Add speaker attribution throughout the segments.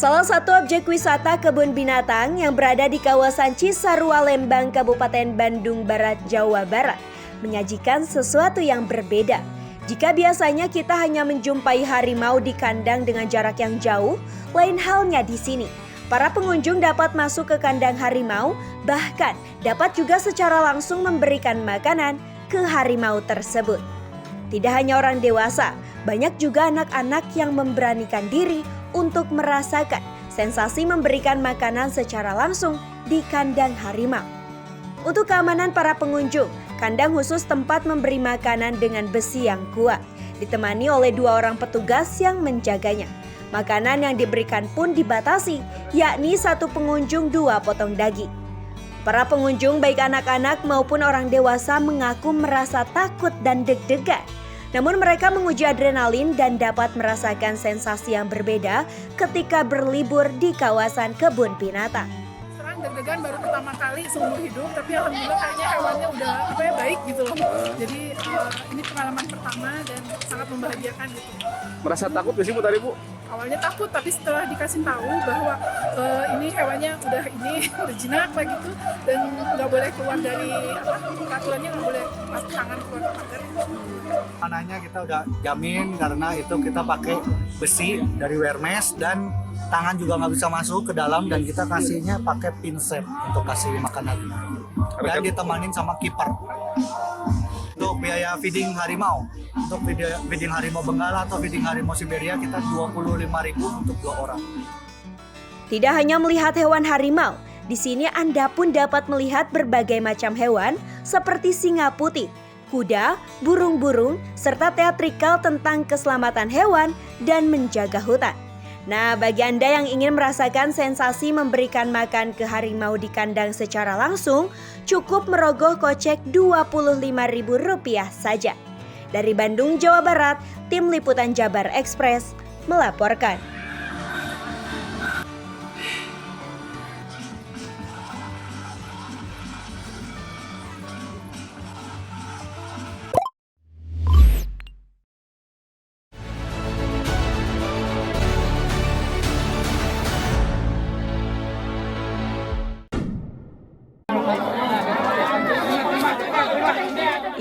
Speaker 1: Salah satu objek wisata kebun binatang yang berada di kawasan Cisarua, Lembang, Kabupaten Bandung Barat, Jawa Barat, menyajikan sesuatu yang berbeda. Jika biasanya kita hanya menjumpai harimau di kandang dengan jarak yang jauh, lain halnya di sini. Para pengunjung dapat masuk ke kandang harimau, bahkan dapat juga secara langsung memberikan makanan ke harimau tersebut. Tidak hanya orang dewasa, banyak juga anak-anak yang memberanikan diri untuk merasakan sensasi memberikan makanan secara langsung di kandang harimau. Untuk keamanan para pengunjung, kandang khusus tempat memberi makanan dengan besi yang kuat, ditemani oleh 2 orang petugas yang menjaganya. Makanan yang diberikan pun dibatasi, yakni 1 pengunjung 2 potong daging. Para pengunjung baik anak-anak maupun orang dewasa mengaku merasa takut dan deg-degan. Namun mereka menguji adrenalin dan dapat merasakan sensasi yang berbeda ketika berlibur di kawasan kebun binatang.
Speaker 2: Serang deg-degan baru pertama kali seumur hidup, tapi alhamdulillah kayaknya hewannya udah baik gitu loh. Jadi ini pengalaman pertama dan sangat membahagiakan gitu.
Speaker 3: Merasa takut gak sih Bu tadi Bu?
Speaker 2: Awalnya takut, tapi setelah dikasih tahu bahwa ini hewannya udah jinak lah gitu, dan nggak boleh keluar dari peraturannya, nggak boleh masuk tangan keluar pagar.
Speaker 4: Mananya kita udah jamin karena itu kita pakai besi dari Wermes dan tangan juga nggak bisa masuk ke dalam, dan kita kasihnya pakai pinset untuk kasih makanan dan ditemanin sama kiper. Untuk biaya feeding harimau, untuk feeding harimau Benggala atau feeding harimau Siberia kita 25.000 untuk 2 orang.
Speaker 1: Tidak hanya melihat hewan harimau, di sini Anda pun dapat melihat berbagai macam hewan seperti singa putih, kuda, burung-burung, serta teatrikal tentang keselamatan hewan dan menjaga hutan. Nah, bagi Anda yang ingin merasakan sensasi memberikan makan ke harimau di kandang secara langsung, cukup merogoh kocek Rp25.000 saja. Dari Bandung, Jawa Barat, Tim Liputan Jabar Express melaporkan.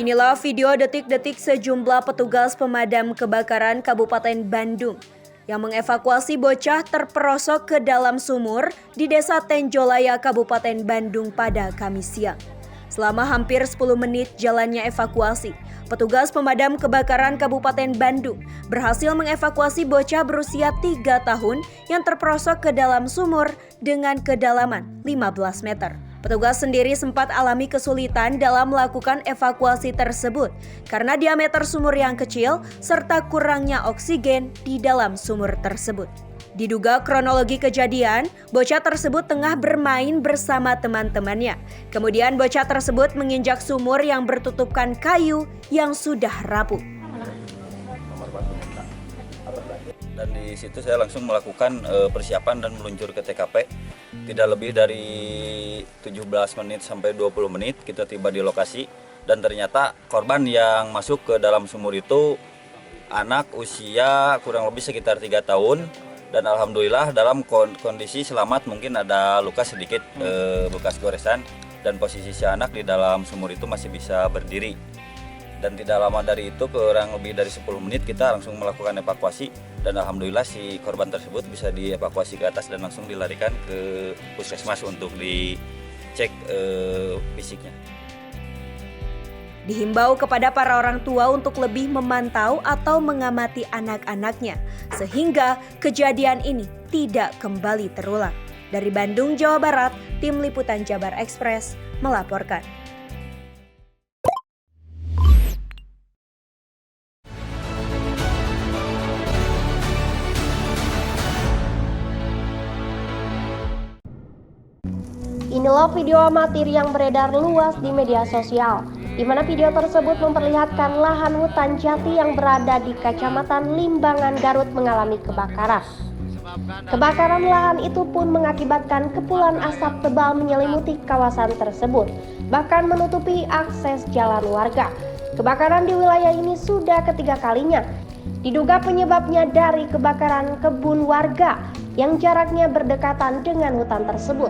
Speaker 1: Inilah video detik-detik sejumlah petugas pemadam kebakaran Kabupaten Bandung yang mengevakuasi bocah terperosok ke dalam sumur di Desa Tenjolaya, Kabupaten Bandung pada Kamis siang. Selama hampir 10 menit jalannya evakuasi, petugas pemadam kebakaran Kabupaten Bandung berhasil mengevakuasi bocah berusia 3 tahun yang terperosok ke dalam sumur dengan kedalaman 15 meter. Petugas sendiri sempat alami kesulitan dalam melakukan evakuasi tersebut karena diameter sumur yang kecil serta kurangnya oksigen di dalam sumur tersebut. Diduga kronologi kejadian, bocah tersebut tengah bermain bersama teman-temannya. Kemudian bocah tersebut menginjak sumur yang bertutupkan kayu yang sudah rapuh.
Speaker 5: Dan di situ saya langsung melakukan persiapan dan meluncur ke TKP. Tidak lebih dari 17 menit sampai 20 menit kita tiba di lokasi, dan ternyata korban yang masuk ke dalam sumur itu anak usia kurang lebih sekitar 3 tahun, dan alhamdulillah dalam kondisi selamat, mungkin ada luka sedikit bekas goresan, dan posisi si anak di dalam sumur itu masih bisa berdiri. Dan tidak lama dari itu, kurang lebih dari 10 menit kita langsung melakukan evakuasi, dan alhamdulillah si korban tersebut bisa dievakuasi ke atas dan langsung dilarikan ke puskesmas untuk dicek fisiknya.
Speaker 1: Dihimbau kepada para orang tua untuk lebih memantau atau mengamati anak-anaknya sehingga kejadian ini tidak kembali terulang. Dari Bandung, Jawa Barat, Tim Liputan Jabar Express melaporkan.
Speaker 6: Inilah video amatir yang beredar luas di media sosial, di mana video tersebut memperlihatkan lahan hutan jati yang berada di Kecamatan Limbangan, Garut mengalami kebakaran. Kebakaran lahan itu pun mengakibatkan kepulan asap tebal menyelimuti kawasan tersebut, bahkan menutupi akses jalan warga. Kebakaran di wilayah ini sudah ketiga kalinya, Diduga penyebabnya dari kebakaran kebun warga yang jaraknya berdekatan dengan hutan tersebut.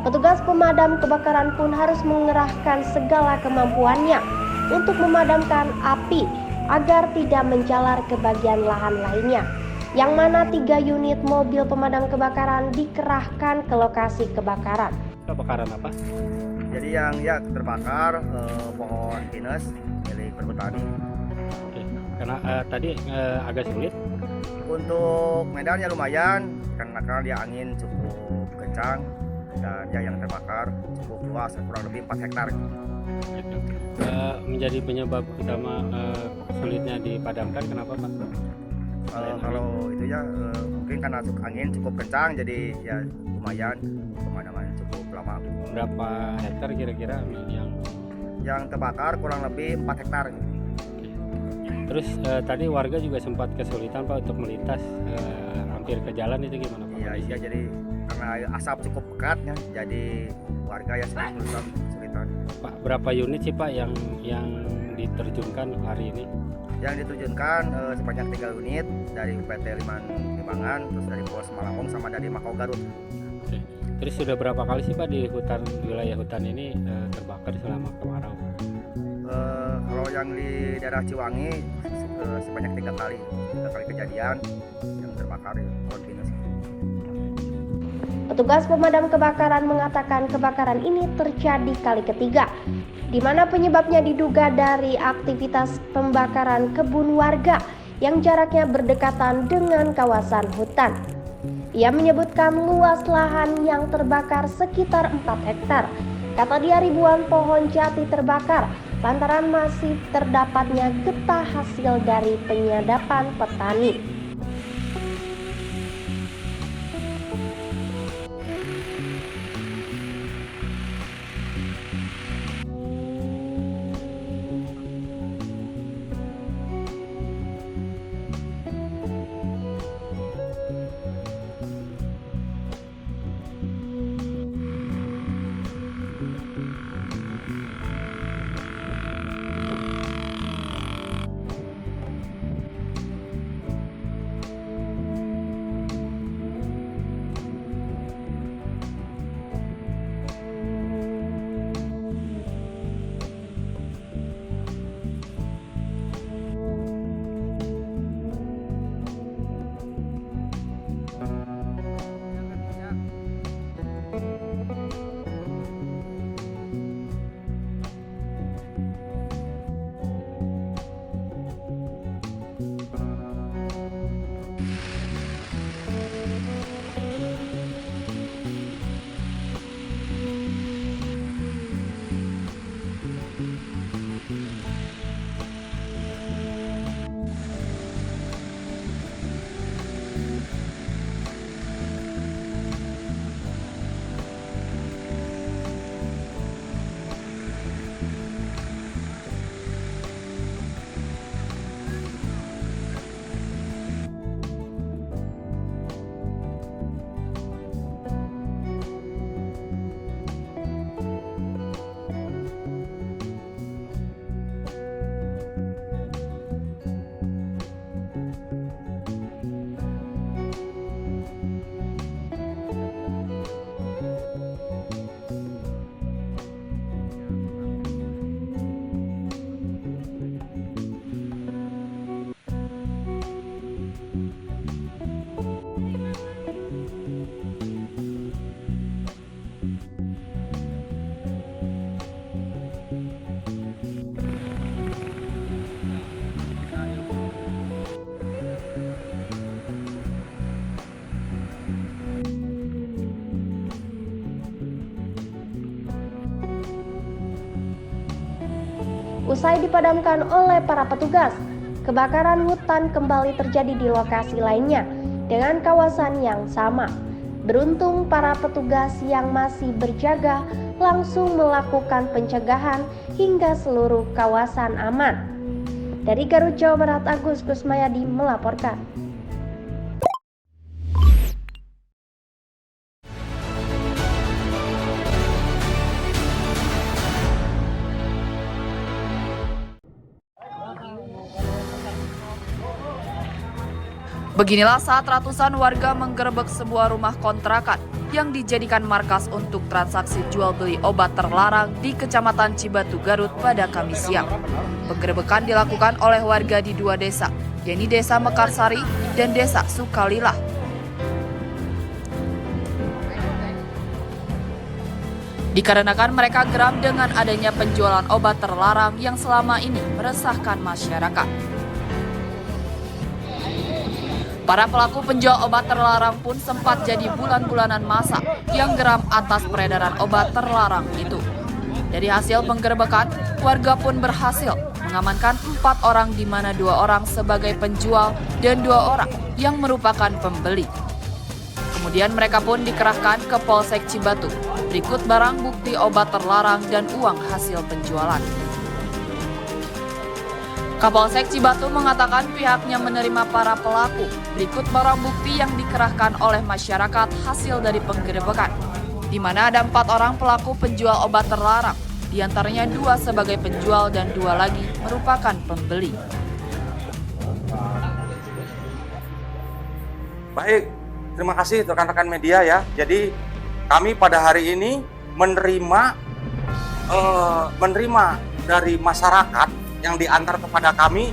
Speaker 6: Petugas pemadam kebakaran pun harus mengerahkan segala kemampuannya untuk memadamkan api agar tidak menjalar ke bagian lahan lainnya, yang mana 3 unit mobil pemadam kebakaran dikerahkan ke lokasi kebakaran.
Speaker 7: Kebakaran apa?
Speaker 8: Jadi yang terbakar pohon pinus milik perhutani.
Speaker 7: Oke. Karena tadi agak sulit.
Speaker 8: Untuk medannya lumayan karena dia angin cukup kencang dan yang terbakar cukup luas, kurang lebih 4 hektar.
Speaker 7: Menjadi penyebab utama sulitnya dipadamkan, kenapa Pak?
Speaker 8: Kalau itu mungkin karena angin cukup kencang, jadi ya lumayan pemadaman cukup lama.
Speaker 7: Berapa hektar kira-kira
Speaker 8: Yang terbakar kurang lebih 4 hektar.
Speaker 7: Terus tadi warga juga sempat kesulitan Pak untuk melintas hampir ke jalan, itu gimana Pak?
Speaker 8: Iya, jadi karena asap cukup pekat ya, jadi warga ya sedikit kesulitan.
Speaker 7: Pak, berapa unit sih Pak yang diterjunkan hari ini?
Speaker 8: Yang diterjunkan sebanyak 3 unit dari UPT Limbangan, terus dari Polres Malambong sama dari Makau Garut.
Speaker 7: Oke. Terus sudah berapa kali sih Pak di wilayah hutan ini terbakar selama kemarau?
Speaker 8: Kalau yang di daerah Ciwangi sebanyak 3 kali kejadian yang terbakar pohon pinus.
Speaker 6: Petugas pemadam kebakaran mengatakan kebakaran ini terjadi kali ketiga, di mana penyebabnya diduga dari aktivitas pembakaran kebun warga yang jaraknya berdekatan dengan kawasan hutan. Ia menyebutkan luas lahan yang terbakar sekitar 4 hektar. Kata dia, ribuan pohon jati terbakar lantaran masih terdapatnya getah hasil dari penyadapan petani. Usai dipadamkan oleh para petugas, kebakaran hutan kembali terjadi di lokasi lainnya dengan kawasan yang sama. Beruntung para petugas yang masih berjaga langsung melakukan pencegahan hingga seluruh kawasan aman. Dari Garut, Jawa Barat, Agus Kusmayadi melaporkan.
Speaker 9: Beginilah saat ratusan warga menggerebek sebuah rumah kontrakan yang dijadikan markas untuk transaksi jual beli obat terlarang di Kecamatan Cibatu, Garut pada Kamis siang. Penggerebekan dilakukan oleh warga di dua desa, yakni Desa Mekarsari dan Desa Sukalilah. Dikarenakan mereka geram dengan adanya penjualan obat terlarang yang selama ini meresahkan masyarakat. Para pelaku penjual obat terlarang pun sempat jadi bulan-bulanan masa yang geram atas peredaran obat terlarang itu. Dari hasil penggerebekan, warga pun berhasil mengamankan 4 orang di mana 2 orang sebagai penjual dan 2 orang yang merupakan pembeli. Kemudian mereka pun dikerahkan ke Polsek Cibatu, berikut barang bukti obat terlarang dan uang hasil penjualan. Kapolsek Cibatu mengatakan pihaknya menerima para pelaku, berikut barang bukti yang dikerahkan oleh masyarakat hasil dari penggerebekan, di mana ada 4 orang pelaku penjual obat terlarang, di antaranya 2 sebagai penjual dan 2 lagi merupakan pembeli.
Speaker 10: Baik, terima kasih rekan-rekan media ya. Jadi kami pada hari ini menerima dari masyarakat yang diantar kepada kami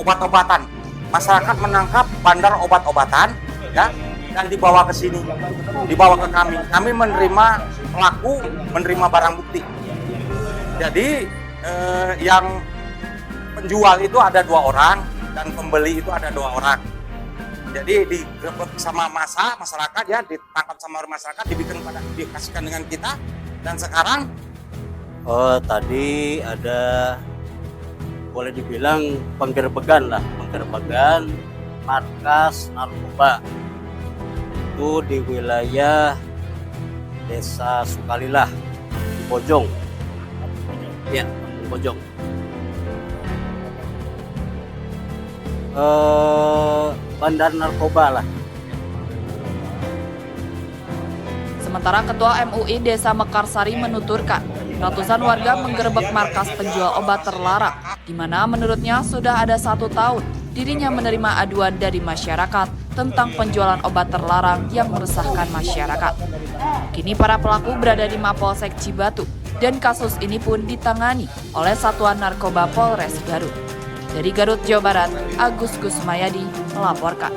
Speaker 10: obat-obatan. Masyarakat menangkap bandar obat-obatan ya, dan dibawa ke sini, dibawa ke kami. Kami menerima pelaku, menerima barang bukti. Jadi yang penjual itu ada 2 orang dan pembeli itu ada 2 orang. Jadi digerebek sama masyarakat ya, ditangkap sama masyarakat, dikasihkan dengan kita, dan sekarang
Speaker 11: tadi ada boleh dibilang penggerebekan markas narkoba itu di wilayah Desa Sukalilah di Bojong. Ya, di Bojong. Bandar narkoba lah.
Speaker 9: Sementara Ketua MUI Desa Mekarsari menuturkan, ratusan warga menggerebek markas penjual obat terlarang, di mana menurutnya sudah ada 1 tahun dirinya menerima aduan dari masyarakat tentang penjualan obat terlarang yang meresahkan masyarakat. Kini para pelaku berada di Mapolsek Cibatu dan kasus ini pun ditangani oleh Satuan Narkoba Polres Garut. Dari Garut, Jawa Barat, Agus Kusmayadi melaporkan.